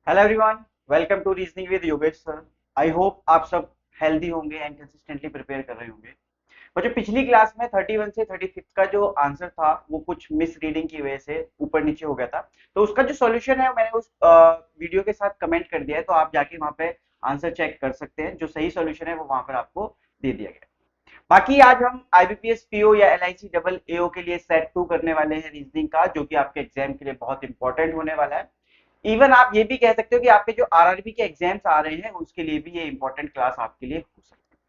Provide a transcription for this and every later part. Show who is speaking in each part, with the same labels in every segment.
Speaker 1: Hello everyone, welcome to reasoning with Yogesh sir. I hope आप सब healthy होंगे and consistently prepare कर रहे होंगे। और जो पिछली क्लास में 31 से 35 का जो आंसर था वो कुछ मिस रीडिंग की वजह से ऊपर नीचे हो गया था। तो उसका जो सॉल्यूशन है मैंने उस वीडियो के साथ कमेंट कर दिया है, तो आप जाके वहां पे आंसर चेक कर सकते हैं। जो सही सॉल्यूशन है वो वहां पर आपको दे दिया गया है। बाकी आज हम आईबीपीएस पीओ या एलआईसी डबल एओ के लिए सेट 2 करने वाले हैं रीजनिंग का, जो कि आपके एग्जाम के लिए बहुत इंपॉर्टेंट होने वाला है। इवन आप ये भी कह सकते हो कि आपके जो आरआरबी के एग्जाम्स आ रहे हैं उसके लिए भी ये इंपॉर्टेंट क्लास आपके लिए हो सकती है।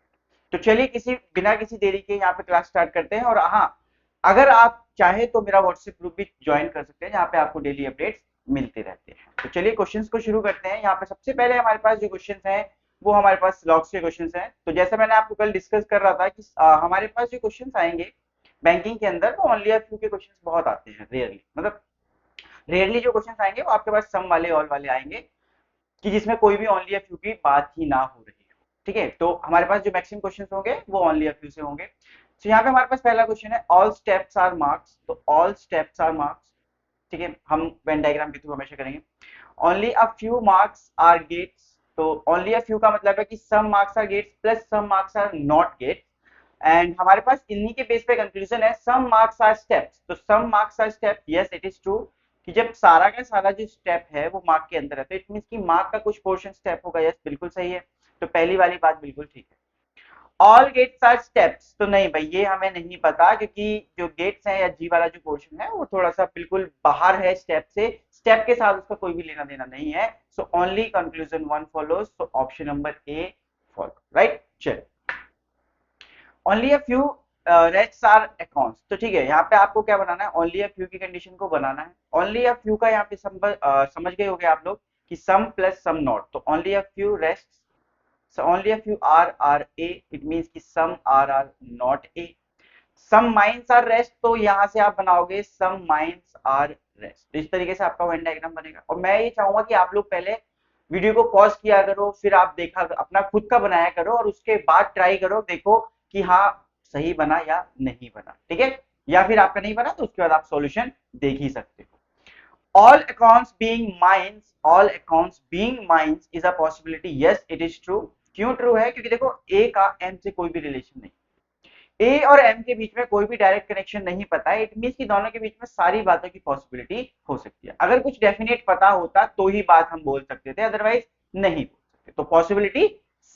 Speaker 1: तो चलिए किसी बिना किसी देरी के यहाँ पे क्लास स्टार्ट करते हैं। और हाँ, अगर आप चाहे तो मेरा व्हाट्सएप ग्रुप भी ज्वाइन कर सकते हैं, जहाँ पे आपको डेली अपडेट्स मिलते रहते हैं। तो चलिए क्वेश्चंस को शुरू करते हैं। यहाँ पे सबसे पहले हमारे पास जो क्वेश्चंस हैं वो हमारे पास लॉग्स के क्वेश्चंस हैं। तो जैसे मैंने आपको कल डिस्कस कर रहा था कि हमारे पास जो क्वेश्चंस आएंगे बैंकिंग के अंदर, वो ओनली अ फ्यू के क्वेश्चंस बहुत आते हैं, रेयरली, मतलब रेयरली जो क्वेश्चंस आएंगे वो आपके पास सम वाले ऑल वाले आएंगे, कि जिसमें कोई भी ओनली अ फ्यू की बात ही ना हो रही हो। ठीक है, तो हमारे पास जो मैक्सिमम क्वेश्चंस होंगे वो ओनली अ फ्यू से होंगे। तो यहाँ पे हमारे पास पहला क्वेश्चन है, ऑल स्टेप्स आर मार्क्स। तो ऑल स्टेप्स आर मार्क्स, ठीक है, हम वेन डायग्राम के थ्रू हमेशा करेंगे। Only a few marks are gets. तो ओनली अ फ्यू का मतलब है कि some marks are gets plus some marks are not gets. And हमारे पास इन्हीं के बेस पे कंक्लूजन है, सम मार्क्स आर स्टेप्स। तो some marks are step, yes it is true, कि जब सारा का सारा जो स्टेप है वो मार्क के अंदर है तो इट मीन कि मार्क का कुछ पोर्शन स्टेप होगा। यस, बिल्कुल सही है। तो पहली वाली बात बिल्कुल ठीक है। ऑल गेट्स आर स्टेप्स, तो नहीं भाई, ये हमें नहीं पता, क्योंकि जो गेट्स है या जी वाला जो पोर्शन है वो थोड़ा सा बिल्कुल बाहर है स्टेप से। स्टेप के साथ उसका कोई भी लेना देना नहीं है। So only conclusion one follows. So option number A follow, right. चल, only a few rests are accounts. तो ठीक है, यहाँ पे आपको क्या बनाना है, ओनली अ फ्यू की कंडीशन को बनाना है। ओनली अ फ्यू का यहाँ पे समझ गए होगे आप लोग कि सम प्लस सम नॉट। तो only a few rests, so only a few are a, it means कि some are not a। some minds are rest, तो यहाँ से आप बनाओगे some minds are rest। तो इस तरीके से आपका वन डायग्राम बनेगा। और मैं ये चाहूंगा कि आप लोग पहले वीडियो को पॉज किया करो, फिर आप देखा अपना खुद का बनाया करो, और उसके बाद ट्राई करो, देखो कि हाँ सही बना या नहीं बना। ठीक है, या फिर आपका नहीं बना तो उसके बाद आप सॉल्यूशन देख ही सकते हो। all accounts being mines, all accounts being mines is a possibility, yes it is true। क्यों ट्रू है? क्योंकि देखो ए का एम से कोई भी रिलेशन नहीं, ए और एम के बीच में कोई भी डायरेक्ट कनेक्शन नहीं पता है। इट मीन कि दोनों के बीच में सारी बातों की पॉसिबिलिटी हो सकती है। अगर कुछ डेफिनेट पता होता तो ही बात हम बोल सकते थे, अदरवाइज नहीं बोल सकते। तो पॉसिबिलिटी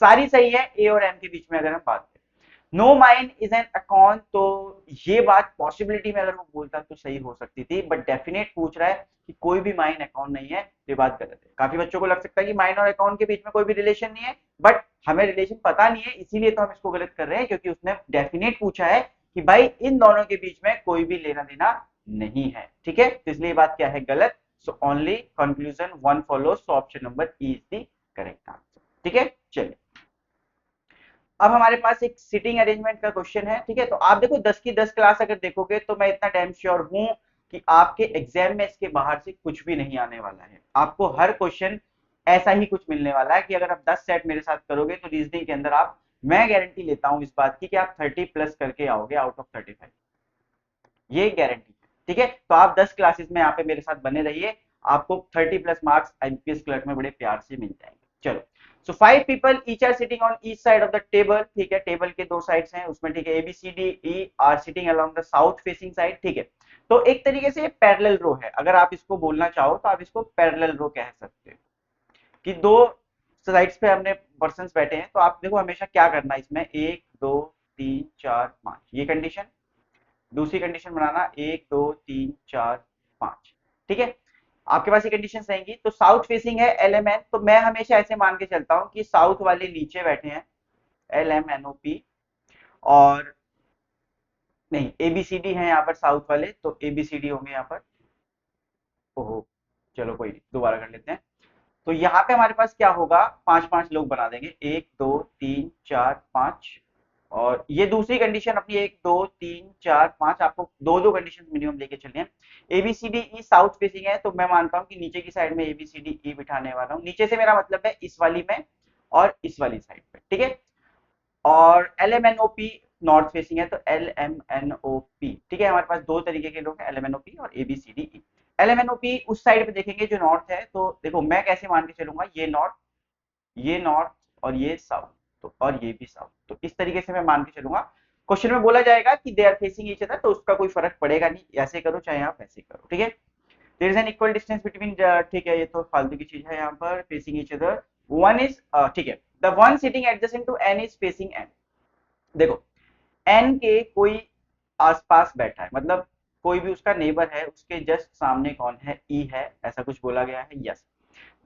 Speaker 1: सारी सही है ए और एम के बीच में अगर हम बात करें। No mine is an account, तो ये बात पॉसिबिलिटी में अगर वो बोलता तो सही हो सकती थी, बट डेफिनेट पूछ रहा है कि कोई भी माइन अकाउंट नहीं है, ये बात गलत है। काफी बच्चों को लग सकता है कि माइन और अकाउंट के बीच में कोई भी रिलेशन नहीं है, बट हमें रिलेशन पता नहीं है, इसीलिए तो हम इसको गलत कर रहे हैं, क्योंकि उसने डेफिनेट पूछा है कि भाई इन दोनों के बीच में कोई भी लेना देना नहीं है। ठीक है, तो इसलिए बात क्या है, गलत। सो only conclusion one follow. So option number E is the correct answer. ठीक है, चलिए अब हमारे पास एक सिटिंग अरेंजमेंट का क्वेश्चन है। ठीक है, तो आप देखो 10 की 10 क्लास अगर देखोगे तो मैं इतना डैम श्योर हूं कि आपके एग्जाम में इसके बाहर से कुछ भी नहीं आने वाला है। आपको हर क्वेश्चन ऐसा ही कुछ मिलने वाला है कि अगर आप 10 सेट मेरे साथ करोगे तो रीजनिंग के अंदर आप, मैं गारंटी लेता हूं इस बात की कि आप 30 प्लस करके आओगे आउट ऑफ 35, ये गारंटी है। ठीक है, तो आप 10 क्लासेस में यहाँ पे मेरे साथ बने रहिए, आपको 30 प्लस मार्क्स आईपीएस क्लर्क में बड़े प्यार से मिल जाएंगे। चलो, so 5 people each are sitting on each side of the table. ठीक है, टेबल के दो साइड्स हैं उसमें, ठीक है, A B C D E are sitting along the south facing side. ठीक है, तो एक तरीके से पैरेलल रो है, अगर आप इसको बोलना चाहो तो आप इसको पैरेलल रो कह सकते हो, कि दो साइड्स पे हमने पर्सन बैठे हैं। तो आप देखो हमेशा क्या करना है इसमें, एक दो तीन चार पांच, ये कंडीशन। दूसरी कंडीशन बनाना, एक दो तीन चार पांच। ठीक है, आपके पास ये कंडीशन रहेंगी। तो साउथ फेसिंग है एल एम एन, तो मैं हमेशा ऐसे मान के चलता हूं कि साउथ वाले नीचे बैठे हैं, L M N O P, और नहीं एबीसीडी है यहाँ पर साउथ वाले, तो एबीसीडी होंगे यहाँ पर। ओहो, चलो कोई नहीं, दोबारा कर लेते हैं। तो यहाँ पे हमारे पास क्या होगा, पांच पांच लोग बना देंगे, एक दो तीन चार पांच। और ये दूसरी कंडीशन अपनी, एक दो तीन चार पांच, आपको दो दो कंडीशन मिनिमम लेके चलनी है। एबीसीडी ई साउथ फेसिंग है, तो मैं मानता हूँ कि नीचे की साइड में एबीसीडी ई बिठाने वाला हूँ। नीचे से मेरा मतलब है इस वाली में और इस वाली साइड पे। ठीक है, और L M N O P north facing है, तो L M N O P. ठीक है, हमारे पास दो तरीके के लोग हैं, L M N O P और A B C D E. LMNOP उस साइड पे देखेंगे जो नॉर्थ है, तो देखो मैं कैसे मान के चलूंगा, ये नॉर्थ और ये साउथ, तो और ये भी साउथ, तो इस तरीके से मैं मान के चलूंगा। क्वेश्चन में बोला जाएगा कि they are facing each other, तो उसका कोई फर्क पड़ेगा नहीं, ऐसे करो चाहे आप ऐसे करो, ठीक है। There is an equal distance between, ठीक है, ये तो फालतू की चीज है, यहाँ पर facing each other one is, ठीक है, the one sitting adjacent to N is facing N. देखो एन के कोई आसपास बैठा है, मतलब कोई भी उसका नेबर है, उसके जस्ट सामने कौन है, ई है, ऐसा कुछ बोला गया है, yes.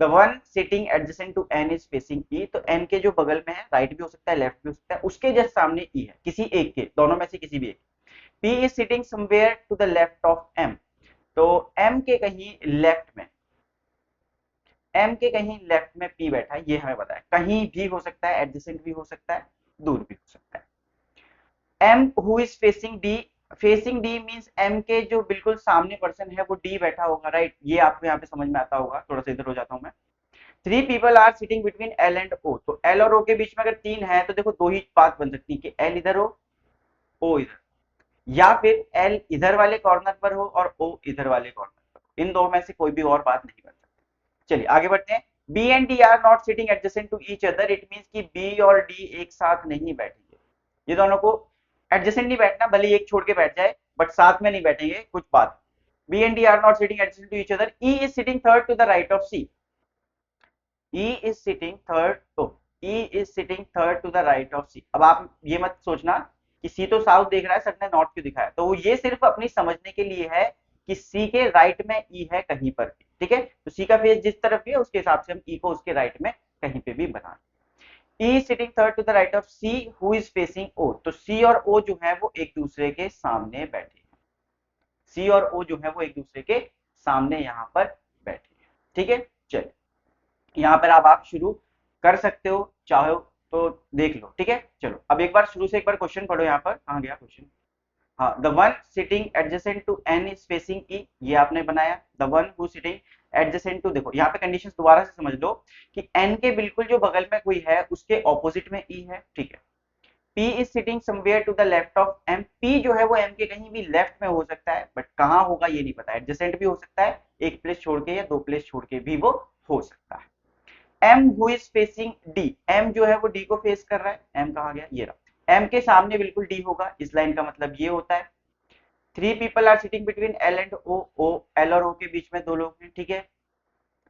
Speaker 1: The one sitting adjacent to N is facing E, तो एन के जो बगल में है, राइट भी हो सकता है लेफ्ट भी हो सकता है, उसके जस्ट सामने ई है, किसी एक के, दोनों में से किसी भी एक। P is sitting somewhere to the left of M, तो एम के कहीं लेफ्ट में, एम के कहीं लेफ्ट में पी बैठा है, ये हमें पता है, कहीं भी हो सकता है, एडजेसेंट भी हो सकता है, दूर भी हो सकता है। M who is facing D, facing D means M के जो बिल्कुल सामने पर्सन है वो डी बैठा होगा, राइट, ये आपको यहाँ पे समझ में आता होगा, थोड़ा सा इधर हो जाता हूँ मैं। Three people are sitting between L and O, तो एल और ओ के बीच में अगर तीन है तो देखो दो ही बात बन सकती है कि एल इधर हो, ओ इधर, या फिर एल इधर वाले कॉर्नर पर हो और ओ इधर वाले कॉर्नर पर हो, इन दो में से कोई भी और बात नहीं बन सकती। चलिए आगे बढ़ते हैं। B and D are not sitting adjacent to each other, it means कि बी और डी एक साथ नहीं बैठेंगे, ये दोनों को एडजेसेंट नहीं बैठना, भले ही एक छोड़ के बैठ जाए बट साथ में नहीं बैठेंगे, कुछ बात। B and D are not sitting adjacent to each other, E is sitting third to the right of C, E is sitting third, तो E is sitting third to the right of C। अब आप ये मत सोचना कि C तो south देख रहा है, सर ने नॉर्थ क्यों दिखाया, तो वो ये सिर्फ अपनी समझने के लिए है कि C के राइट में E है कहीं पर भी, ठीक है, तो C का फेस जिस तरफ भी है उसके हिसाब से हम E को उसके राइट में कहीं पे भी बना। E is sitting third to the right of C who is facing O, तो C और O जो है वो एक दूसरे के सामने बैठे हैं, C और O जो है वो एक दूसरे के सामने यहाँ पर बैठे हैं, ठीक है। चलिए यहाँ पर आप शुरू कर सकते हो, चाहो तो देख लो, ठीक है। चलो अब एक बार शुरू से एक बार क्वेश्चन पढ़ो, यहाँ पर कहाँ गया क्वेश्चन, हाँ, the one sitting adjacent to N is facing E, ये आपने बनाया। The one who sitting adjacent to, देखो यहाँ पे कंडीशंस दोबारा से समझ लो कि एन के बिल्कुल जो बगल में कोई है उसके ऑपोजिट में ई है, ठीक है। P is sitting somewhere to the left of M, P जो है वो M के कहीं भी लेफ्ट में हो सकता है, बट कहाँ होगा ये नहीं पता, एडजेसेंट भी हो सकता है, एक प्लेस छोड़ के या दो प्लेस छोड़ के भी वो हो सकता है। M who is facing D, M जो है वो D को फेस कर रहा है, M कहाँ गया, ये रहा, M के सामने बिल्कुल D होगा, इस लाइन का मतलब ये होता है। Three people are sitting between L and O, O L और O के बीच में दो लोग हैं, ठीक है,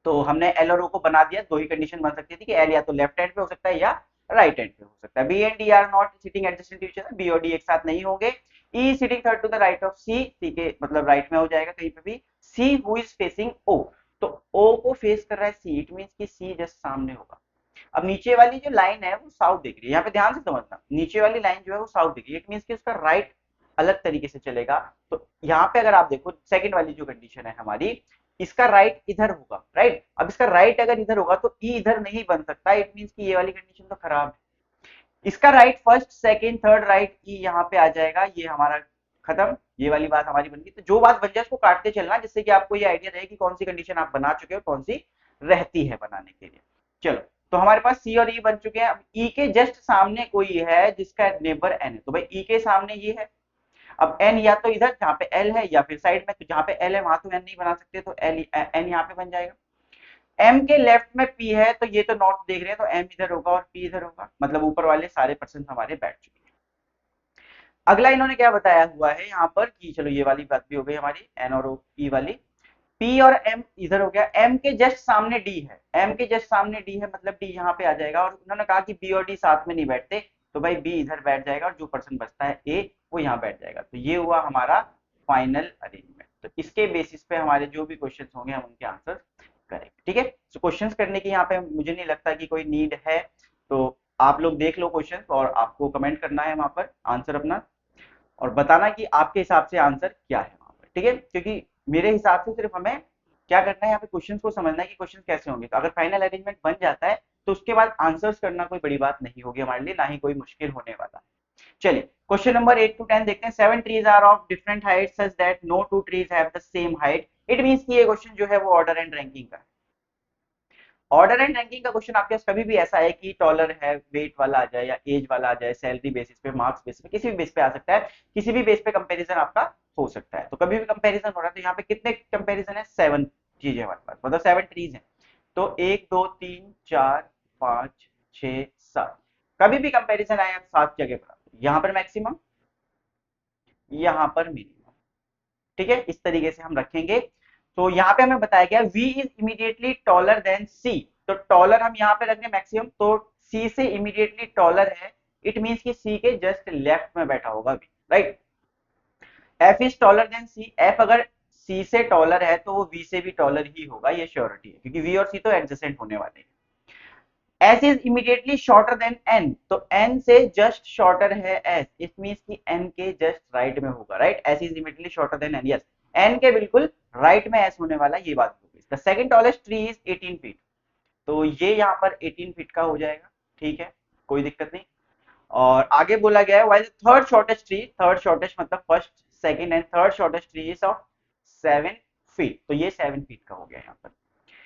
Speaker 1: तो हमने L और O को बना दिया, दो ही कंडीशन बन सकती थी कि L या तो लेफ्ट हैंड पे हो सकता है या राइट हैंड पे हो सकता है। B and D are not sitting adjacent to each other, B और D एक साथ नहीं होंगे। E sitting third to the right of C, C के मतलब राइट में हो जाएगा कहीं पे भी। C who is facing O, तो O को फेस कर रहा है C, इट मींस कि C जस्ट सामने होगा। अब नीचे वाली जो लाइन है वो साउथ दिख रही है, यहाँ पे ध्यान से समझना, नीचे वाली लाइन जो है वो साउथ दिख रही है, इट मींस कि उसका राइट अलग तरीके से चलेगा। तो यहाँ पे अगर आप देखो सेकंड वाली जो कंडीशन है हमारी, इसका राइट इधर होगा, राइट, अब इसका राइट अगर इधर होगा तो ई इधर नहीं बन सकता, इट मींस कि ये वाली कंडीशन तो खराब है। इसका right first second third right E यहाँ पे आ जाएगा, ये हमारा खत्म, ये वाली बात हमारी बन गई। तो जो बात बन जाए उसको काटते चलना, जिससे कि आपको ये आइडिया रहे कि कौन सी कंडीशन आप बना चुके हो, कौन सी रहती है बनाने के लिए। चलो तो हमारे पास सी और ई बन चुके हैं। अब ई के जस्ट सामने कोई है जिसका नेबर एन है, तो भाई ई के सामने ये है। अब एन या तो इधर जहाँ पे एल है या फिर साइड में, तो जहाँ पे एल है वहां तो एन नहीं बना सकते, तो एल एन यहाँ पे बन जाएगा। एम के लेफ्ट में पी है, तो ये तो नॉर्थ देख रहे हैं, तो एम इधर होगा और पी इधर होगा, मतलब ऊपर वाले सारे पर्सन हमारे बैठ चुके हैं। अगला इन्होंने क्या बताया हुआ है यहाँ पर कि चलो ये वाली बात भी हो गई हमारी, एन और पी वाली। पी और एम इधर हो गया, एम के जस्ट सामने डी है, एम के जस्ट सामने डी है, मतलब डी यहाँ पे आ जाएगा, और उन्होंने कहा कि बी और डी साथ में नहीं बैठते, तो भाई बी इधर बैठ जाएगा और जो पर्सन बचता है ए वो यहाँ बैठ जाएगा। तो ये हुआ हमारा फाइनल अरेंजमेंट। तो इसके बेसिस पे हमारे जो भी क्वेश्चन होंगे हम उनके आंसर करेंगे, ठीक है। तो क्वेश्चंस करने की यहाँ पे मुझे नहीं लगता कि कोई नीड है, तो आप लोग देख लो क्वेश्चन और आपको कमेंट करना है वहां पर आंसर अपना, और बताना कि आपके हिसाब से आंसर क्या है वहां पर, ठीक है। क्योंकि मेरे हिसाब से सिर्फ हमें क्या करना है, यहाँ पे क्वेश्चन को समझना है कि क्वेश्चन कैसे होंगे, तो अगर फाइनल अरेंजमेंट बन जाता है तो उसके बाद आंसर्स करना कोई बड़ी बात नहीं होगी हमारे लिए, ना ही कोई मुश्किल होने वाला है। चलिए क्वेश्चन नंबर 8 to 10 देखते हैं। 7 trees are of different heights such that no two trees have the same height, it means कि ये क्वेश्चन जो है वो ऑर्डर एंड रैंकिंग का है। ऑर्डर एंड रैंकिंग का क्वेश्चन आपके पास कभी भी ऐसा है कि टॉलर है, वेट वाला आ जाए या एज वाला आ जाए, सैलरी बेसिस पे, मार्क्स बेसिस पे, किसी भी बेस पे आ सकता है, किसी भी बेस पे कंपैरिजन आपका हो सकता है। तो कभी भी कंपैरिजन हो रहा है तो यहाँ पे कितने कंपैरिजन है, 7 चीजें हमारे पास, मतलब 7 ट्रीज हैं। तो 1 2 3 4 5 6 7, कभी भी कंपैरिजन आए आप 7 जगह पर, यहाँ पर मैक्सिमम, यहाँ पर मिनिमम। ठीक है, इस तरीके से हम रखेंगे। तो यहाँ पे हमें बताया गया V is immediately taller than C, तो टॉलर हम यहाँ पे रख रहे हैं मैक्सिमम, तो C से इमीडिएटली टॉलर है, इट मींस कि C के जस्ट लेफ्ट में बैठा होगा V, right. F is taller then C, F अगर C से टॉलर है तो वो V से भी टॉलर ही होगा, ये श्योरिटी है, क्योंकि V और C तो एडजेसेंट होने वाले हैं। S is immediately shorter then N, तो N से जस्ट शॉर्टर है S, इट मींस कि N के जस्ट राइट में होगा, right. S is immediately shorter then N, yes, N के बिल्कुल राइट में S होने वाला, ये बात होगी। The second tallest tree is 18 feet, तो ये यहाँ पर 18 फीट का हो जाएगा, ठीक है, कोई दिक्कत नहीं। और आगे बोला गया है while third shortest tree, third shortest मतलब first second and third shortest tree is of 7 feet, तो ये 7 फीट का हो गया यहाँ पर।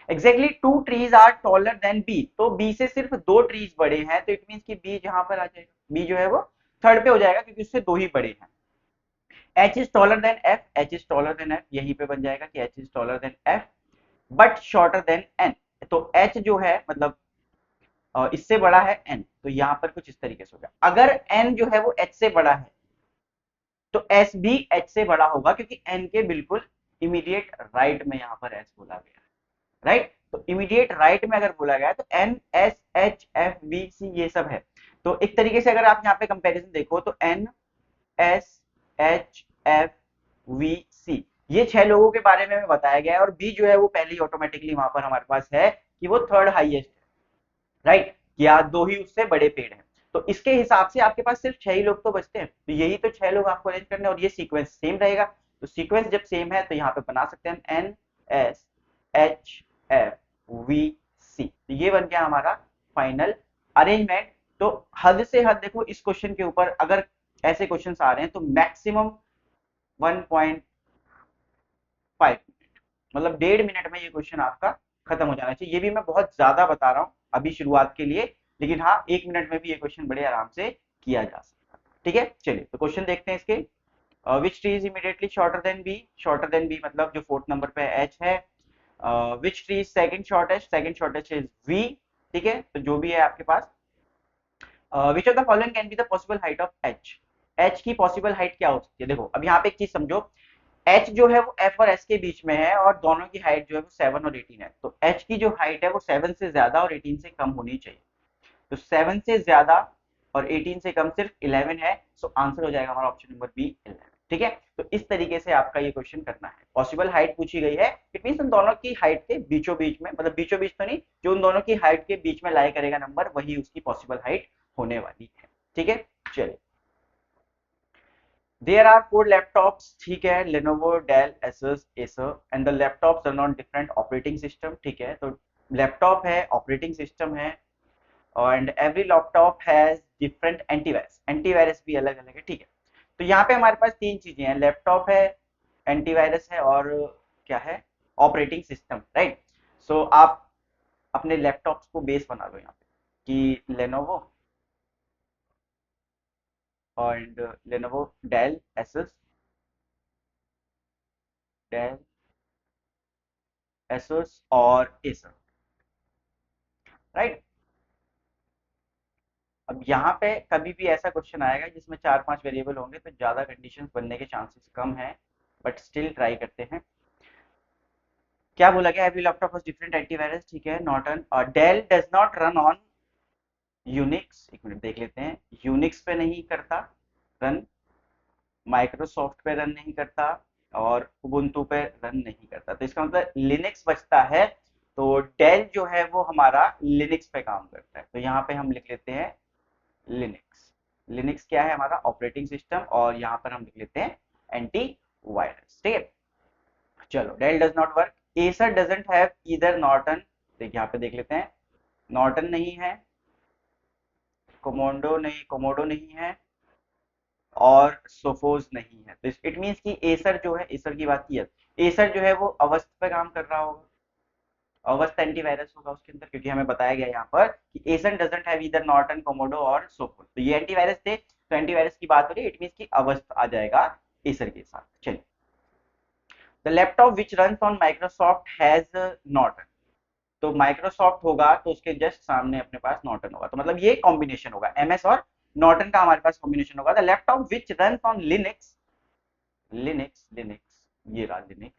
Speaker 1: Exactly 2 trees are taller than B, तो बी से सिर्फ 2 ट्रीज बड़े हैं, तो इट मींस कि बी जहां पर आ जाएगा, बी जो है वो थर्ड पे हो जाएगा क्योंकि उससे 2 ही बड़े हैं। H is taller than F, H is taller than F, यहीं पे बन जाएगा कि H is taller than F but shorter than N, तो एच जो है मतलब इससे बड़ा है एन, तो यहाँ पर कुछ इस तरीके से होगा। अगर एन जो है वो एच से बड़ा है तो एस भी एच से बड़ा होगा, क्योंकि एन के बिल्कुल इमीडिएट राइट में यहाँ पर एस बोला गया है, राइट। तो इमीडिएट राइट में अगर बोला गया तो N S H F V C ये सब है। तो एक तरीके से अगर आप यहाँ पे कंपैरिजन देखो तो N S H F V C ये 6 लोगों के बारे में बताया गया है, और बी जो है वो पहले ही ऑटोमेटिकली वहां पर हमारे पास है कि वो थर्ड हाईएस्ट है, राइट, या 2 ही उससे बड़े पेड़ हैं। तो इसके हिसाब से आपके पास सिर्फ 6 ही लोग तो बचते हैं, तो यही तो 6 लोग आपको अरेंज करने, और ये सीक्वेंस सेम रहेगा। तो सीक्वेंस जब सेम है तो यहाँ पे बना सकते हैं N S H F V C, तो ये बन गया हमारा फाइनल अरेंजमेंट। तो हद से हद देखो इस क्वेश्चन के ऊपर, अगर ऐसे क्वेश्चन आ रहे हैं तो मैक्सिमम 1.5 मिनट, मतलब 1.5 मिनट में ये क्वेश्चन आपका खत्म हो जाना चाहिए। ये भी मैं बहुत ज्यादा बता रहा हूँ अभी शुरुआत के लिए, लेकिन हाँ 1 मिनट में भी ये क्वेश्चन बड़े आराम से किया जा सकता है। ठीक है, चलिए तो क्वेश्चन देखते हैं इसके। Which tree is immediately shorter than B, shorter than B मतलब जो 4th नंबर पे एच है। Which tree is second shortest is V, ठीक है, तो जो भी है आपके पास। Which of the following can be the possible height of H, H की पॉसिबल हाइट क्या हो सकती है। देखो अब यहाँ पे एक चीज समझो, एच जो है वो एफ और एस के बीच में है, और दोनों की हाइट जो है वो 7 और 18 है, तो एच की जो हाइट है वो 7 से ज्यादा और 18 से कम होनी चाहिए। तो 7 से ज्यादा और 18 से कम सिर्फ 11 है, सो आंसर हो जाएगा हमारा ऑप्शन नंबर बी 11। ठीक है, तो इस तरीके से आपका ये क्वेश्चन करना है। पॉसिबल हाइट पूछी गई है, इट मीन उन दोनों की हाइट के बीचों बीच में, मतलब बीचों बीच तो नहीं, जो उन दोनों की हाइट के बीच में लाई करेगा नंबर वही उसकी पॉसिबल हाइट होने वाली है। ठीक है, चलिए। There are 4 laptops, ठीक है, Lenovo, Dell, Asus, Acer, and the laptops run on different operating system, ठीक है, तो लैपटॉप है, ऑपरेटिंग सिस्टम है, and every laptop has different antivirus, antivirus भी अलग अलग है, ठीक है। तो यहाँ पे हमारे पास 3 चीजें हैं, लैपटॉप है, एंटीवायरस है, और क्या है, ऑपरेटिंग सिस्टम, राइट। सो आप अपने लैपटॉप्स को बेस बना लो यहाँ पे कि Lenovo and Lenovo, Dell, Asus, Dell, Asus और एसर, राइट। अब यहाँ पे कभी भी ऐसा क्वेश्चन आएगा जिसमें 4-5 वेरिएबल होंगे तो ज्यादा कंडीशंस बनने के चांसेस कम है, बट स्टिल ट्राई करते हैं। क्या बोला गया, every laptop has different antivirus, ठीक है, नॉर्टन, और Dell does not run on Unix, एक मिनट देख लेते हैं, यूनिक्स पे नहीं करता रन, माइक्रोसॉफ्ट पे रन नहीं करता, और उबुंटू पे रन नहीं करता, तो इसका मतलब लिनक्स बचता है। तो डेल जो है वो हमारा लिनक्स पे काम करता है, तो यहाँ पे हम लिख लेते हैं लिनक्स। लिनक्स क्या है, हमारा ऑपरेटिंग सिस्टम, और यहाँ पर हम लिख लेते हैं एंटी वायरस, ठीक है। चलो, Dell does not work, Acer doesn't have either Norton, देखिए यहाँ पे देख लेते हैं, नॉर्टन नहीं है, कोमोडो नहीं है, और सोफोज नहीं है, तो इट मींस कि एसर जो है, एसर की बात की है, एसर जो है वो अवस्थ पे काम कर रहा होगा, अवस्थ एंटीवायरस होगा उसके अंदर, क्योंकि हमें बताया गया यहाँ पर कि Acer doesn't have either Norton, Komodo और सोफोज, तो ये एंटीवायरस थे, तो एंटीवायरस की बात हो रही है, इट मींस कि अवस्थ आ जाएगा एसर के साथ। चलिए, the laptop which run on Microsoft has Norton. तो माइक्रोसॉफ्ट होगा तो उसके जस्ट सामने अपने पास नॉर्टन होगा, तो मतलब ये कॉम्बिनेशन होगा, एमएस और नॉर्टन का हमारे पास कॉम्बिनेशन होगा। The laptop which run on Linux, Linux Linux ये रहा लिनक्स,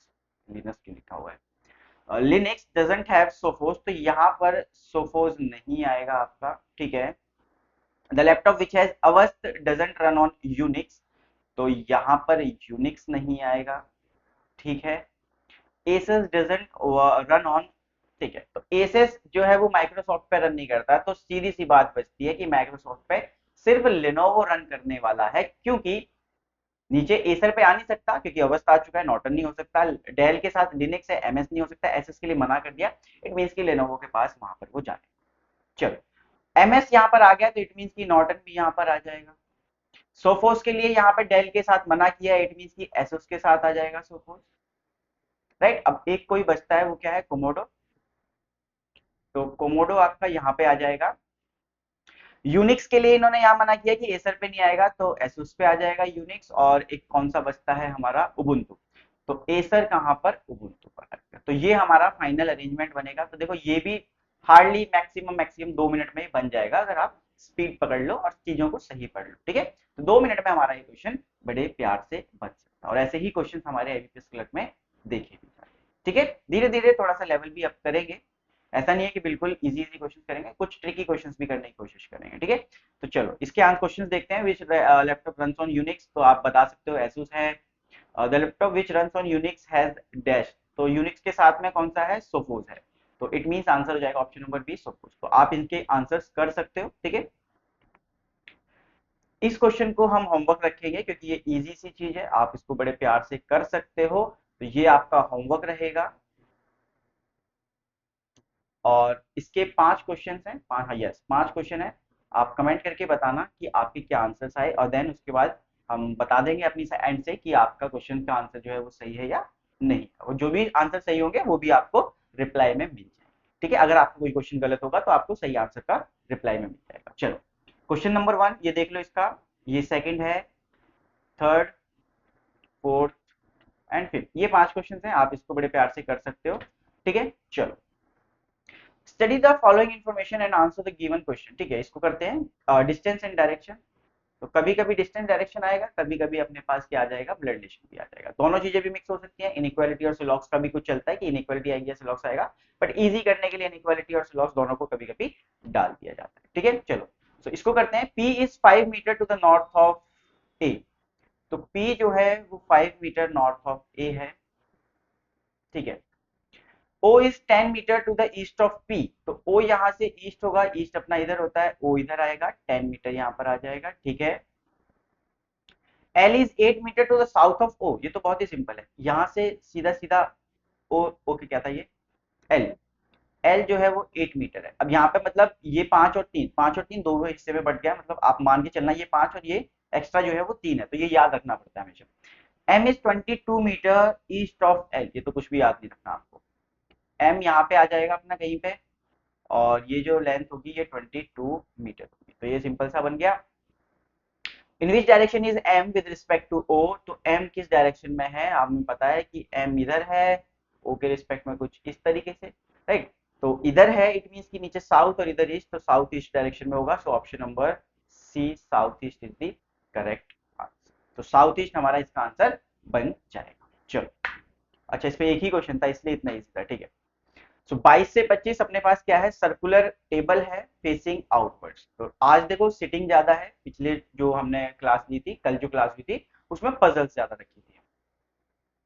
Speaker 1: लिनक्स क्यों लिखा हुआ है, लिनक्स डजंट हैव सोफोस, तो यहाँ पर सोफोस नहीं आएगा आपका, ठीक है। द लैपटॉप विच हैज अवस्थ डजंट रन ऑन यूनिक्स, तो यहाँ पर यूनिक्स नहीं आएगा, ठीक है। एसस डजंट रन ऑन, ठीक है, तो एसएस जो है वो माइक्रोसॉफ्ट पे रन नहीं करता, तो सीधी सी बात बचती है कि माइक्रोसॉफ्ट पे सिर्फ लिनोवो रन करने वाला है, क्योंकि नीचे एसर पे आ नहीं सकता क्योंकि अवस्था आ चुका है, नॉर्टन नहीं हो सकता, डेल के साथ लिनक्स है, एमएस नहीं हो सकता, एसएस के लिए मना कर दिया, इट मीन्स की लेनोवो के पास वहां पर वो जाए। चलो, एमएस यहाँ पर आ गया तो इट मीन्स की नॉर्टन भी यहाँ पर आ जाएगा। सोफोस के लिए यहाँ पर डेल के साथ मना किया, इट मीन्स की एसोस के साथ आ जाएगा सोफोस, राइट। अब एक कोई बचता है, वो क्या है, कोमोडो, तो कोमोडो आपका यहाँ पे आ जाएगा। यूनिक्स के लिए इन्होंने यहाँ मना किया कि एसर पे नहीं आएगा, तो एसुस पे आ जाएगा यूनिक्स, और एक कौन सा बचता है हमारा, उबुंटू, तो एसर कहाँ पर, उबुंटू पर आ गया। तो ये हमारा फाइनल अरेंजमेंट बनेगा। तो देखो ये भी हार्डली मैक्सिमम मैक्सिमम 2 मिनट में ही बन जाएगा, अगर आप स्पीड पकड़ लो और चीजों को सही पढ़ लो, ठीक है। तो 2 मिनट में हमारा ये क्वेश्चन बड़े प्यार से बन सकता है, और ऐसे ही क्वेश्चन हमारे आईबीपीएस क्लर्क में देखे भी जाते हैं, ठीक है। धीरे धीरे थोड़ा सा लेवल भी अप करेंगे, ऐसा नहीं है कि बिल्कुल इजी इजी क्वेश्चन करेंगे, कुछ ट्रिकी क्वेश्चन भी करने की कोशिश करेंगे, ठीक है। तो चलो इसके आंसर क्वेश्चन देखते हैं। विच लैपटॉप रन्स ऑन यूनिक्स, तो आप बता सकते हो एसुस है। The laptop which runs on Unix has dash, तो यूनिक्स के साथ में कौन सा है, सोफोस है, तो इट मींस आंसर हो जाएगा ऑप्शन नंबर बी, सोफोस। तो आप इनके आंसर्स कर सकते हो, ठीक है। इस क्वेश्चन को हम होमवर्क रखेंगे क्योंकि ये इजी सी चीज है, आप इसको बड़े प्यार से कर सकते हो, तो ये आपका होमवर्क रहेगा। और इसके 5 क्वेश्चन हैं, पांच, हाँ यस 5 क्वेश्चन है। आप कमेंट करके बताना कि आपके क्या आंसर्स आए, और देन उसके बाद हम बता देंगे अपनी एंड से कि आपका क्वेश्चन का आंसर जो है वो सही है या नहीं। और जो भी आंसर सही होंगे वो भी आपको रिप्लाई में मिल जाएंगे, ठीक है। अगर आपका कोई क्वेश्चन गलत होगा तो आपको सही आंसर का रिप्लाई में मिल जाएगा। चलो, क्वेश्चन नंबर 1 ये देख लो इसका, ये सेकंड है, थर्ड, फोर्थ एंड फिफ्थ, ये 5 क्वेश्चन हैं, आप इसको बड़े प्यार से कर सकते हो, ठीक है। चलो, study the following information and answer the given question, ठीक है। इसको करते हैं डिस्टेंस एंड डायरेक्शन। तो कभी कभी डिस्टेंस डायरेक्शन आएगा, कभी कभी अपने पास क्या आ जाएगा, ब्लड रिलेशन भी आ जाएगा, दोनों चीजें भी मिक्स हो सकती हैं। इनइक्वालिटी और सिलॉक्स का भी कुछ चलता है कि इनइक्वालिटी आएगी या सिलॉक्स आएगा, बट इजी करने के लिए इनइक्वालिटी और सिलॉक्स दोनों को कभी कभी डाल दिया जाता है, ठीक है। चलो, तो इसको करते हैं। P is 5 metre to the north of A, तो P जो है वो 5 मीटर नॉर्थ ऑफ A है, ठीक है। O is 10 metre to the east of P, तो O यहाँ से ईस्ट होगा, ईस्ट अपना इधर होता है, O इधर आएगा, 10 मीटर यहाँ पर आ जाएगा, ठीक है। L is 8 metre to the south of O, ये तो बहुत ही सिंपल है, यहाँ से सीधा सीधा O क्या था ये, L, L जो है वो 8 मीटर है। अब यहाँ पे मतलब ये 5 और 3 दो हिस्से में बट गया, मतलब आप मान के चलना ये 5 और ये एक्स्ट्रा जो है वो 3 है, तो ये याद रखना पड़ता है हमेशा। M is 22 metre east of L, ये तो कुछ भी याद नहीं रखना आपको, M यहाँ पे आ जाएगा अपना कहीं पे, और ये जो लेंथ होगी ये 22 मीटर होगी, तो ये सिंपल सा बन गया। In which direction is M with respect to O, तो M किस डायरेक्शन में है, हमें पता है कि M इधर है, O के रिस्पेक्ट में कुछ इस तरीके से, राइट। तो इधर है, इट मींस कि नीचे साउथ और इधर ईस्ट, तो साउथ ईस्ट डायरेक्शन में होगा, so option number C south east is the correct answer. तो साउथ ईस्ट हमारा इसका आंसर बन जाएगा। चलो, अच्छा इस पे एक ही क्वेश्चन था इसलिए इतना इजी था, ठीक है। सो 22 से 25 अपने पास क्या है, सर्कुलर टेबल है फेसिंग आउटवर्ड्स। तो आज देखो सिटिंग ज्यादा है, पिछले जो हमने क्लास ली थी, कल जो क्लास हुई थी उसमें पजल्स ज्यादा रखी थी।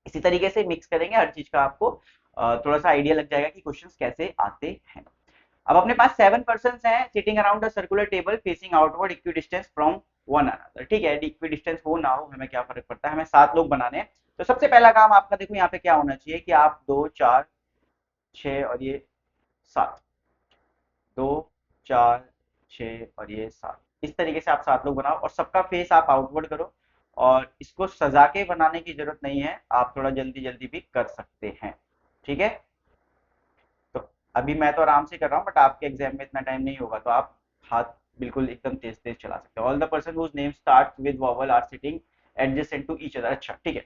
Speaker 1: इसी तरीके से मिक्स करेंगे हर चीज का, आपको थोड़ा सा आइडिया लग जाएगा कि क्वेश्चंस कैसे आते हैं। अब अपने पास 7 पर्सन हैं sitting around a circular table facing outward equi distance from one another, ठीक है। इक्वी डिस्टेंस हो ना हो हमें क्या फर्क पड़ता है, हमें 7 लोग बनाने हैं। तो सबसे पहला काम आपका देखो यहाँ पे क्या होना चाहिए कि आप 2 4 6 और ये 7, 2 4 6 और ये 7, इस तरीके से आप 7 लोग बनाओ, और सबका फेस आप आउटवर्ड करो। और इसको सजा के बनाने की जरूरत नहीं है, आप थोड़ा जल्दी जल्दी भी कर सकते हैं, ठीक है। तो अभी मैं तो आराम से कर रहा हूँ, बट आपके एग्जाम में इतना टाइम नहीं होगा, तो आप हाथ बिल्कुल एकदम तेज तेज चला सकते हो। All the person whose name start with vowel are sitting adjacent to each other. अच्छा ठीक है,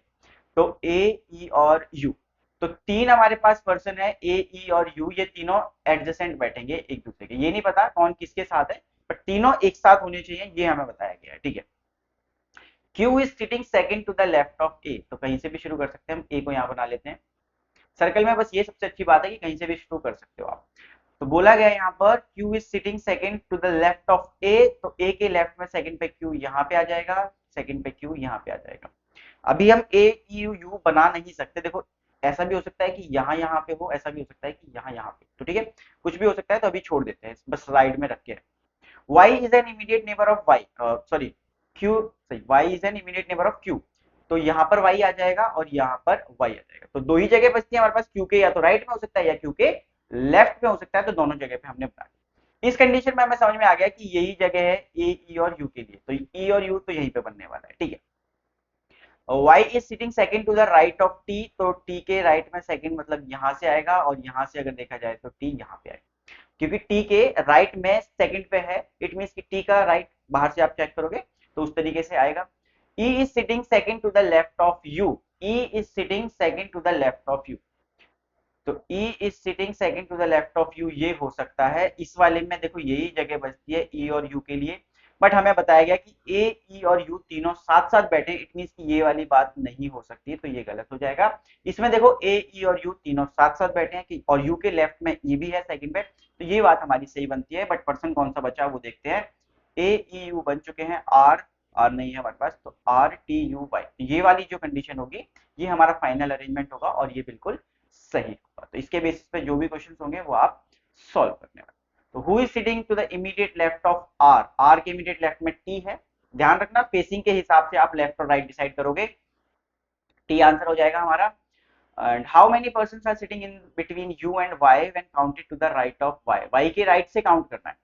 Speaker 1: तो ए ई और यू, तो तीन हमारे पास पर्सन है, ए ई और यू, ये तीनों एडजेसेंट बैठेंगे एक दूसरे के। ये नहीं पता कौन किसके साथ है, बट तीनों एक साथ होने चाहिए, ये हमें बताया गया है। ठीक है, Q is sitting second to the left of A, तो कहीं से भी शुरू कर सकते हैं हम, ए को यहाँ बना लेते हैं सर्कल में। बस ये सबसे अच्छी बात है कि कहीं से भी शुरू कर सकते हो आप। तो बोला गया यहाँ पर Q is sitting second to the left of A, तो ए के लेफ्ट में सेकंड पे क्यू यहाँ पे आ जाएगा, सेकंड पे क्यू यहाँ पे आ जाएगा। अभी हम ए यू यू बना नहीं सकते, देखो ऐसा भी हो सकता है कि यहाँ यहाँ पे हो, ऐसा भी हो सकता है कि यहाँ यहाँ पे, तो ठीक है कुछ भी हो सकता है, तो अभी छोड़ देते हैं, बस साइड में रख के। y is an immediate neighbor of y, sorry q, सही, y is an immediate neighbor of q, तो यहाँ पर y आ जाएगा और यहाँ पर y आ जाएगा। तो दो ही जगह बचती है हमारे पास, q के या तो राइट में हो सकता है या q के लेफ्ट में हो सकता है, तो दोनों जगह पे हमने बना दिया। इस कंडीशन में हमें समझ में आ गया कि यही जगह है ए ई और यू के लिए, तो e और u तो यहीं पे बनने वाला है। ठीक है, y is sitting second to the right of t, तो t के राइट में सेकंड मतलब यहाँ से आएगा, और यहाँ से अगर देखा जाए तो t यहाँ पे आएगा, क्योंकि t के राइट में सेकंड पे है, इट मींस कि t का राइट बाहर से आप चेक करोगे तो उस तरीके से आएगा। e is sitting second to the left of u, e is sitting second to the left of u, तो e is sitting second to the left of u, ये हो सकता है। इस वाले में देखो यही जगह बचती है e और u के लिए, बट हमें बताया गया कि ए ई और यू तीनों साथ साथ बैठे, इट मींस कि ये वाली बात नहीं हो सकती, तो ये गलत हो जाएगा। इसमें देखो ए ई और यू तीनों साथ साथ बैठे हैं कि, और यू के लेफ्ट में ई भी है सेकंड पे, तो ये बात हमारी सही बनती है। बट पर्सन कौन सा बचा वो देखते हैं। ए ई यू बन चुके हैं, आर आर नहीं है हमारे पास, तो आर टी यू वाई, ये वाली जो कंडीशन होगी ये हमारा फाइनल अरेंजमेंट होगा और ये बिल्कुल सही होगा। तो इसके बेसिस पे जो भी क्वेश्चन होंगे वो आप सॉल्व करने वाले। तो who is sitting to the immediate left of R, R के इमीडिएट लेफ्ट में टी है, ध्यान रखना फेसिंग के हिसाब से आप लेफ्ट और राइट डिसाइड करोगे, टी आंसर हो जाएगा हमारा। And how many persons are sitting in between U and Y when counted to the right of Y, Y के राइट से काउंट करना है,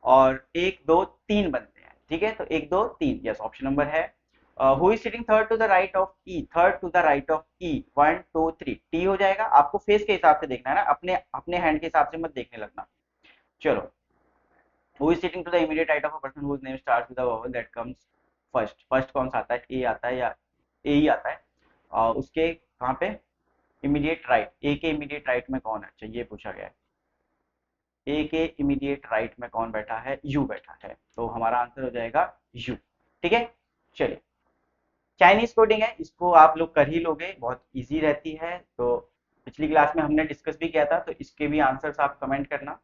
Speaker 1: और एक दो तीन बनते हैं। ठीक है, तो एक दो तीन, यस ऑप्शन नंबर है। Who is sitting third to the right of E, third to the right of E, 1 2 3, T हो जाएगा। आपको फेस के हिसाब से देखना है ना, अपने अपने हैंड के हिसाब से मत देखने लगना। चलो, who is sitting to the immediate right of a person whose name starts with a vowel that comes first, first कौन सा आता है, ए आता है या ए ही आता है, और उसके कहाँ पे इमीडिएट राइट, ए के इमीडिएट राइट में कौन है, अच्छा ये पूछा गया है, ए के इमीडिएट राइट में कौन बैठा है, यू बैठा है, तो हमारा आंसर हो जाएगा यू। ठीक है, चलिए चाइनीज कोडिंग है, इसको आप लोग कर ही लोगे, बहुत इजी रहती है, तो पिछली क्लास में हमने डिस्कस भी किया था, तो इसके भी आंसर्स आप कमेंट करना,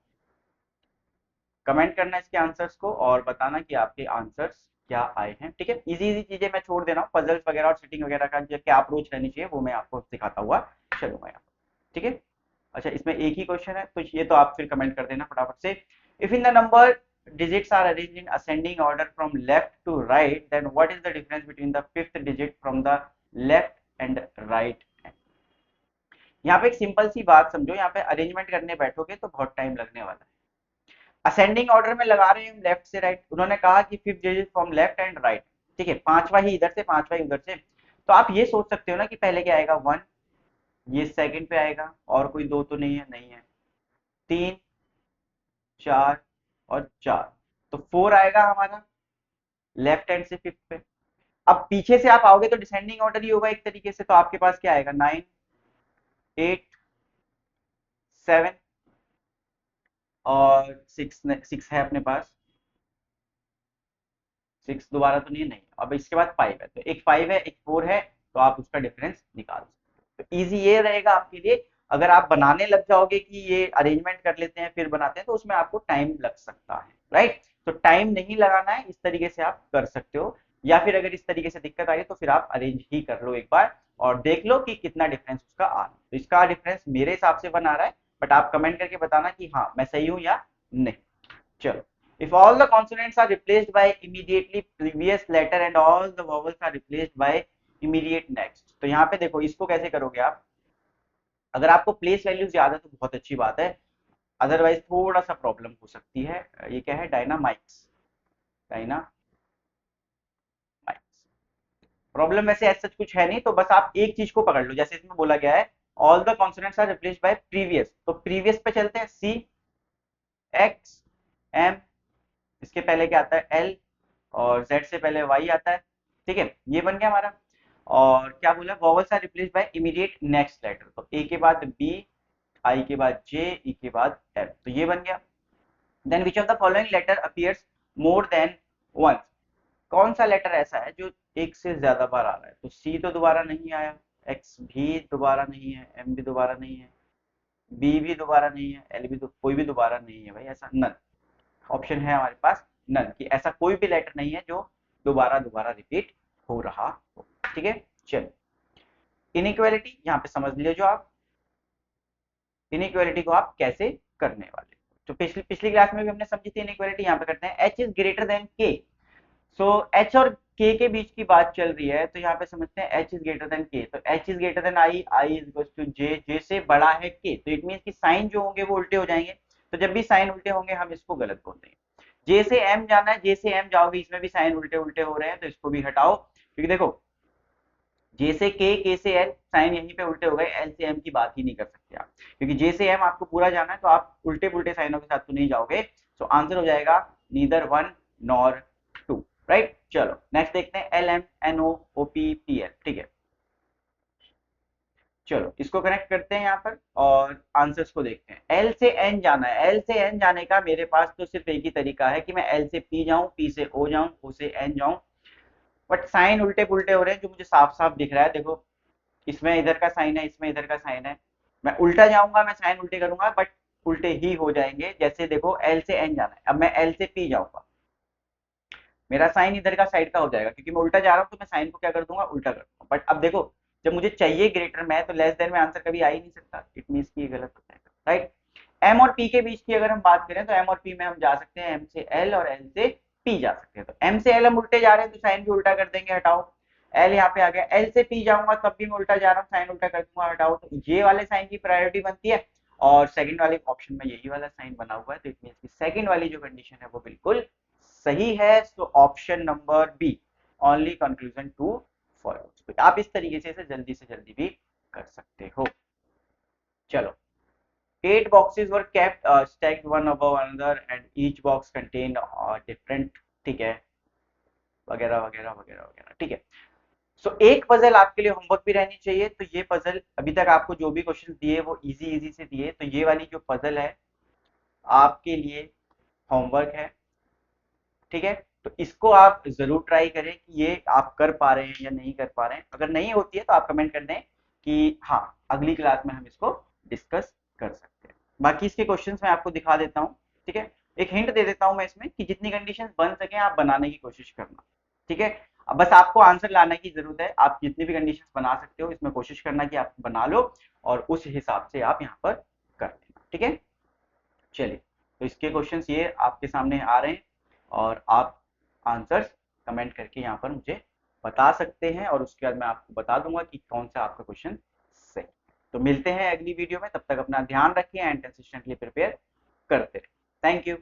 Speaker 1: कमेंट करना इसके आंसर्स को और बताना कि आपके आंसर्स क्या आए हैं। ठीक है, इजी इजी चीजें मैं छोड़ दे रहा हूँ, पजल्स वगैरह और सिटिंग वगैरह का जो क्या अप्रोच रहनी चाहिए वो मैं आपको सिखाता हुआ चलूंगा यहाँ। ठीक है, अच्छा इसमें एक ही क्वेश्चन है, तो ये तो आप फिर कमेंट कर देना फटाफट से। If in the number digits are arranged in ascending order from left to right, then what is the difference between the fifth digit from the left and right hand? यहाँ पे एक सिंपल सी बात समझो, यहाँ पे अरेंजमेंट करने बैठोगे तो बहुत टाइम लगने वाला है। असेंडिंग ऑर्डर में लगा रहे हैं हम लेफ्ट से राइट, उन्होंने कहा कि fifth digit from left and right, ठीक है पांचवा ही इधर से पांचवा ही उधर से, तो आप ये सोच सकते हो ना कि पहले क्या आएगा, वन, ये सेकंड पे आएगा, और कोई दो तो नहीं है, नहीं है, तीन, चार और चार, तो फोर आएगा हमारा लेफ्ट हैंड से फिफ्थ पे। अब पीछे से आप आओगे तो डिसेंडिंग ऑर्डर ही होगा एक तरीके से, तो आपके पास क्या आएगा, नाइन, एट, सेवन और सिक्स, सिक्स है अपने पास, सिक्स दोबारा तो नहीं है, नहीं, अब इसके बाद फाइव है, तो एक फाइव है एक फोर है, तो आप उसका डिफरेंस निकाल सकते हो। तो इजी ये रहेगा आपके लिए। अगर आप बनाने लग जाओगे कि ये अरेंजमेंट कर लेते हैं फिर बनाते हैं, तो उसमें आपको टाइम लग सकता है, राइट, तो टाइम नहीं लगाना है, इस तरीके से आप कर सकते हो। या फिर अगर इस तरीके से दिक्कत आ रही है तो फिर आप अरेंज ही कर लो एक बार और देख लो कि कितना डिफरेंस उसका आ रहा है। तो इसका डिफरेंस मेरे हिसाब से वन आ रहा है, बट आप कमेंट करके बताना कि हाँ मैं सही हूँ या नहीं। चलो, if all the consonants are replaced by immediately previous letter and all the vowels are replaced by immediate next, तो यहाँ पे देखो इसको कैसे करोगे आप, अगर आपको प्लेस वैल्यूज याद है तो बहुत अच्छी बात है, अदरवाइज थोड़ा सा प्रॉब्लम हो सकती है। ये क्या है, डायनामाइट्स, डायनामाइट्स, प्रॉब्लम वैसे ऐसा कुछ है नहीं, तो बस आप एक चीज को पकड़ लो, जैसे इसमें बोला गया है all the consonants are replaced by previous, तो प्रीवियस पे चलते हैं, सी, एक्स, एम, इसके पहले क्या आता है, एल, और जेड से पहले वाई आता है, ठीक है, ये बन गया हमारा। और क्या बोला, vowels are replace by immediate next letter, तो ए के बाद बी, आई के बाद जे, ई के बाद एफ, तो ये बन गया। Then which of the following letter appears more than once, कौन सा लेटर ऐसा है जो एक से ज्यादा बार आ रहा है, तो सी तो दोबारा नहीं आया, एक्स भी दोबारा नहीं है, एम भी दोबारा नहीं है, बी भी दोबारा नहीं है, एल भी कोई भी दोबारा नहीं है भाई, ऐसा नन ऑप्शन है हमारे पास, नन, कि ऐसा कोई भी लेटर नहीं है जो दोबारा दोबारा रिपीट हो रहा हो। ठीक है, चलिए इनइक्वालिटी यहाँ पे समझ लियो, जो आप इनइक्वालिटी को आप कैसे करने वाले, तो पिछली पिछली क्लास में भी हमने समझी थी इनइक्वालिटी, यहाँ पे करते हैं एच इज ग्रेटर देन के। सो एच और के बीच की बात चल रही है, तो यहाँ पे समझते हैं H is greater than K, तो H is greater than I, I is equal to J, J से बड़ा है के, तो इट मीन कि साइन जो होंगे वो उल्टे हो जाएंगे, तो जब भी साइन उल्टे होंगे हम इसको गलत बोल देंगे। जे से एम जाना है, जे से एम जाओगे, इसमें भी साइन उल्टे उल्टे हो रहे हैं, तो इसको भी हटाओ, क्योंकि देखो जे से के से एल, साइन यहीं पे उल्टे हो गए, एल से एम की बात ही नहीं कर सकते आप, क्योंकि जे से एम आपको पूरा जाना है, तो आप उल्टे पुल्टे साइनों के साथ तो नहीं जाओगे, तो आंसर हो जाएगा neither one nor two, right. चलो नेक्स्ट देखते हैं, L M N O O P P L, ठीक है। चलो इसको कनेक्ट करते हैं यहाँ पर और आंसर्स को देखते हैं। एल से एन जाना है, एल से एन जाने का मेरे पास तो सिर्फ एक ही तरीका है कि मैं एल से पी जाऊं, पी से ओ जाऊं, ओ से एन जाऊं, बट साइन उल्टे पुल्टे हो रहे हैं जो मुझे साफ साफ दिख रहा है, देखो इसमें इधर का साइन है, इसमें इधर का साइन है, मैं उल्टा जाऊंगा, मैं साइन उल्टे करूंगा, बट उल्टे ही हो जाएंगे। जैसे देखो एल से एन जाना है, अब मैं एल से पी जाऊंगा, मेरा साइन इधर का साइड का हो जाएगा, क्योंकि मैं उल्टा जा रहा हूँ, तो मैं साइन को क्या कर दूंगा, उल्टा कर दूंगा। बट अब देखो जब मुझे चाहिए ग्रेटर में, तो लेस देन में आंसर कभी आ ही नहीं सकता, इट मीन की गलत हो जाएगा, राइट। एम और पी के बीच की अगर हम बात करें, तो एम और पी में हम जा सकते हैं एम से एल और एल से पी जा सकते हैं, तो एम से एल हम उल्टे जा रहे हैं, तो साइन भी उल्टा कर देंगे, हटाओ। एल यहाँ पे आ गया, एल से पी जाऊंगा तब भी मैं उल्टा जा रहा हूँ, साइन उल्टा कर दूंगा, हटाओ, तो ये वाले साइन की प्रायोरिटी बनती है, और सेकंड वाले ऑप्शन में यही वाला साइन बना हुआ है, तो इट मीन की सेकंड वाली जो कंडीशन है वो बिल्कुल सही है। तो option number B only conclusion two follow, आप इस तरीके से इसे जल्दी से जल्दी भी कर सकते हो। चलो 8 boxes were kept stacked one above another and each box contained different, ठीक है, वगैरह वगैरह वगैरह वगैरह, ठीक है। सो एक पजल आपके लिए होमवर्क भी रहनी चाहिए, तो ये पजल अभी तक आपको जो भी क्वेश्चंस दिए वो इजी इजी से दिए, तो ये वाली जो पजल है आपके लिए होमवर्क है, ठीक है। तो इसको आप जरूर ट्राई करें कि ये आप कर पा रहे हैं या नहीं कर पा रहे हैं, अगर नहीं होती है तो आप कमेंट कर दें कि हाँ अगली क्लास में हम इसको डिस्कस कर सकते हैं। बाकी इसके क्वेश्चंस मैं आपको दिखा देता हूँ, ठीक है। एक हिंट दे देता हूँ मैं इसमें कि जितनी कंडीशंस बन सके आप बनाने की कोशिश करना, ठीक है। अब बस आपको आंसर लाने की जरूरत है, आप जितनी भी कंडीशंस बना सकते हो इसमें कोशिश करना कि आप बना लो और उस हिसाब से आप यहाँ पर कर लेना, ठीक है। चलिए तो इसके क्वेश्चंस ये आपके सामने आ रहे हैं और आप आंसर्स कमेंट करके यहाँ पर मुझे बता सकते हैं, और उसके बाद मैं आपको बता दूंगा कि कौन सा आपका क्वेश्चन सही। तो मिलते हैं अगली वीडियो में, तब तक अपना ध्यान रखिए एंड कंसिस्टेंटली प्रिपेयर करते रहिए। Thank you.